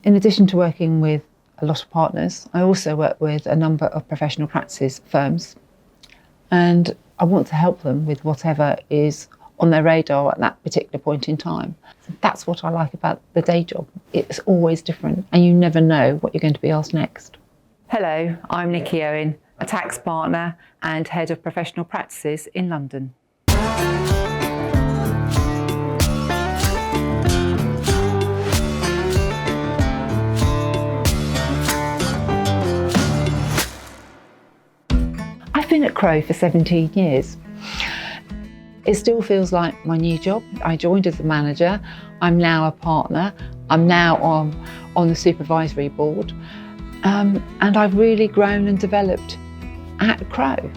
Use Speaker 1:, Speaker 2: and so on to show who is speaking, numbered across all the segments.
Speaker 1: In addition to working with a lot of partners, I also work with a number of professional practices firms, and I want to help them with whatever is on their radar at that particular point in time. So that's what I like about the day job. It's always different and you never know what you're going to be asked next.
Speaker 2: Hello, I'm Nicky Owen, a tax partner and head of professional practices in London. I've been at Crowe for 17 years. It still feels like my new job. I joined as a manager. I'm now a partner. I'm now on the supervisory board. And I've really grown and developed at Crowe.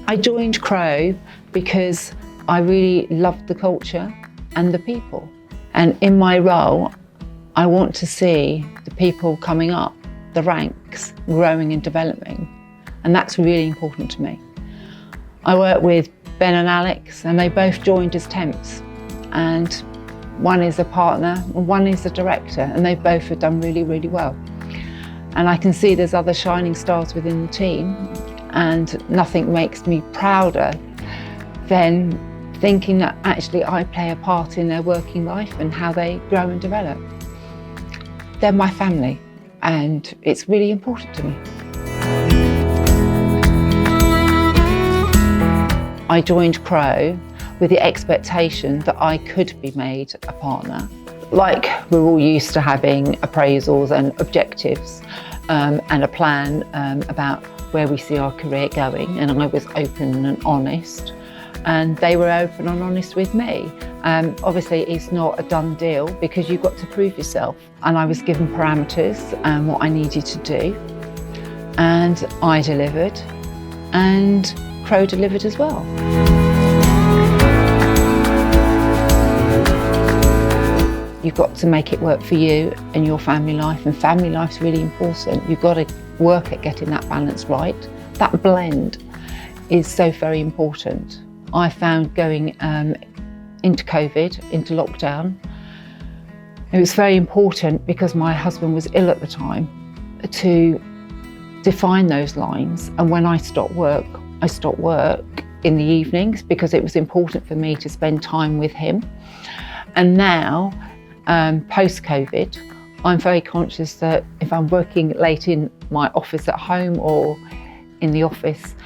Speaker 2: I joined Crowe because I really loved the culture and the people. And in my role, I want to see the people coming up the ranks, growing and developing. And that's really important to me. I work with Ben and Alex, and they both joined as temps. And one is a partner and one is a director, and they both have done really, really well. And I can see there's other shining stars within the team, and nothing makes me prouder than thinking that actually I play a part in their working life and how they grow and develop. They're my family, and it's really important to me. I joined Crowe with the expectation that I could be made a partner. Like we're all used to having appraisals and objectives and a plan about where we see our career going, and I was open and honest, and they were open and honest with me. Obviously it's not a done deal because you've got to prove yourself, and I was given parameters and what I needed to do, and I delivered, and Crowe delivered as well. You've got to make it work for you and your family life, and family life's really important. You've got to work at getting that balance right. That blend is so very important. I found going into COVID, into lockdown, it was very important because my husband was ill at the time to define those lines. And when I stopped work in the evenings because it was important for me to spend time with him. And now, post-COVID, I'm very conscious that if I'm working late in my office at home or in the office,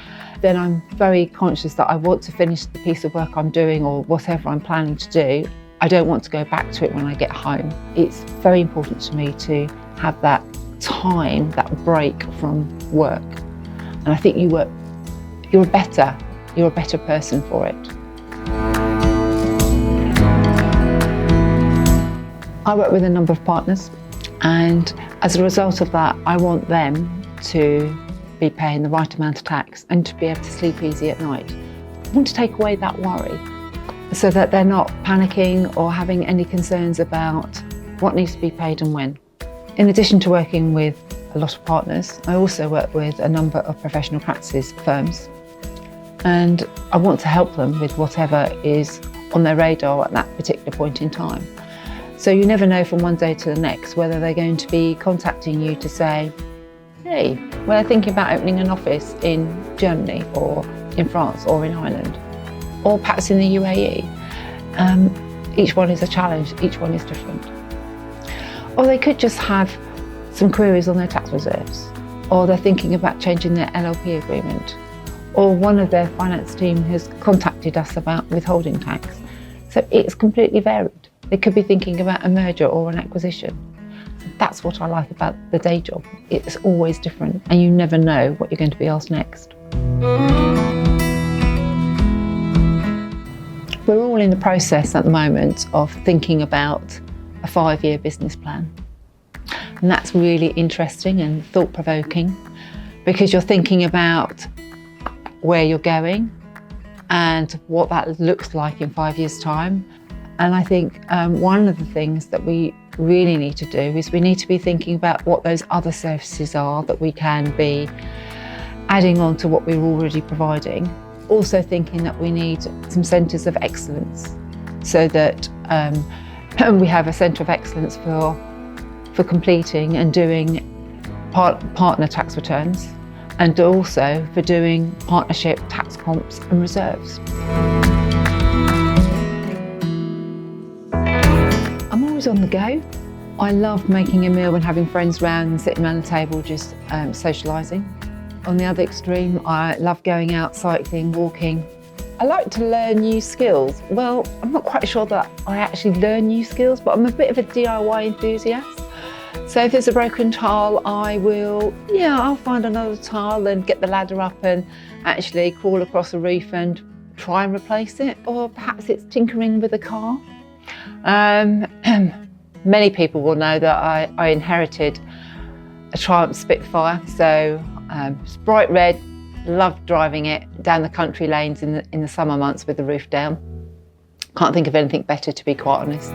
Speaker 2: then I'm very conscious that I want to finish the piece of work I'm doing or whatever I'm planning to do. I don't want to go back to it when I get home. It's very important to me to have that time, that break from work. And I think you're a better person for it. I work with a number of partners, and as a result of that, I want them to be paying the right amount of tax and to be able to sleep easy at night. I want to take away that worry so that they're not panicking or having any concerns about what needs to be paid and when. In addition to working with a lot of partners, I also work with a number of professional practices firms, and I want to help them with whatever is on their radar at that particular point in time. So you never know from one day to the next whether they're going to be contacting you to say, hey, we're thinking about opening an office in Germany or in France or in Ireland, or perhaps in the UAE. Each one is a challenge, each one is different. Or they could just have some queries on their tax reserves, or they're thinking about changing their LLP agreement, or one of their finance team has contacted us about withholding tax. So it's completely varied. They could be thinking about a merger or an acquisition. That's what I like about the day job. It's always different and you never know what you're going to be asked next. We're all in the process at the moment of thinking about a 5-year business plan. And that's really interesting and thought-provoking because you're thinking about where you're going and what that looks like in 5 years' time. And I think one of the things that we really need to do is we need to be thinking about what those other services are that we can be adding on to what we're already providing. Also thinking that we need some centres of excellence so that
Speaker 1: And we have a centre of excellence for completing and doing partner tax returns, and also for doing partnership tax comps and reserves. I'm always on the go. I love making a meal and having friends round and sitting around the table just socialising. On the other extreme, I love going out, cycling, walking. I like to learn new skills. Well, I'm not quite sure that I actually learn new skills, but I'm a bit of a DIY enthusiast. So if there's a broken tile, I'll find another tile and get the ladder up and actually crawl across a roof and try and replace it. Or perhaps it's tinkering with a car. Many people will know that I inherited a Triumph Spitfire, so it's bright red. Loved driving it down the country lanes in the summer months with the roof down. Can't think of anything better, to be quite honest.